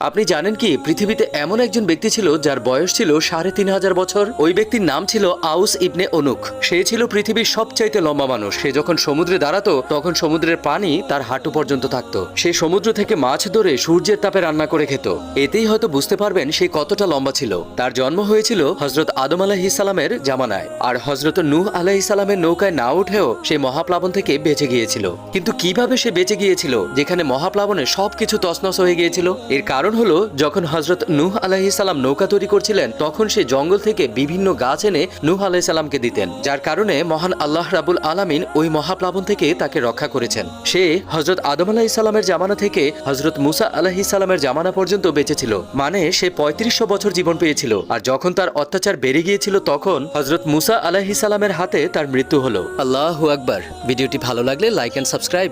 আপনি জানেন কি পৃথিবীতে এমন একজন ব্যক্তি ছিল যার বয়স ছিল ৩,৫০০ বছর। ওই ব্যক্তির নাম ছিল আউস ইবনে অনুক। সে ছিল পৃথিবীর সবচাইতে লম্বা মানুষ। সে যখন সমুদ্রে দাঁড়াতো তখন সমুদ্রের পানি তার হাঁটু পর্যন্ত থাকতো। সে সমুদ্র থেকে মাছ ধরে সূর্যের তাপে রান্না করে খেত। এতেই হয়তো বুঝতে পারবেন সে কতটা লম্বা ছিল। তার জন্ম হয়েছিল হযরত আদম আলাইহিস সালামের জামানায়। আর হযরত নূহ আলাইহিস সালামের নৌকায় না উঠেও সে মহাপ্লাবন থেকে বেঁচে গিয়েছিল। কিন্তু কিভাবে সে বেঁচে গিয়েছিল যেখানে মহাপ্লাবনে সবকিছু তছনছ হয়ে গিয়েছিল? এর কারণ হলো যখন হযরত নূহ আলাইহিস সালাম নৌকা তৈরি করছিলেন তখন সে জঙ্গল থেকে বিভিন্ন গাছ এনে নূহ আলাইহিস সালামকে দিতেন, যার কারণে মহান আল্লাহ রাব্বুল আলামিন ওই মহাপ্লাবন থেকে তাকে রক্ষা করেছেন। সে হযরত আদম আলাইহিস সালামের জামানা থেকে হযরত মুসা আলাইহিস সালামের জামানা পর্যন্ত বেঁচে ছিল, মানে সে ৩৫০০ বছর জীবন পেয়েছিল। আর যখন তার অত্যাচার বেড়ে গিয়েছিল তখন হযরত মুসা আলাইহিস সালামের হাতে তার মৃত্যু হলো। আল্লাহু আকবার। ভিডিওটি ভালো লাগলে লাইক এন্ড সাবস্ক্রাইব।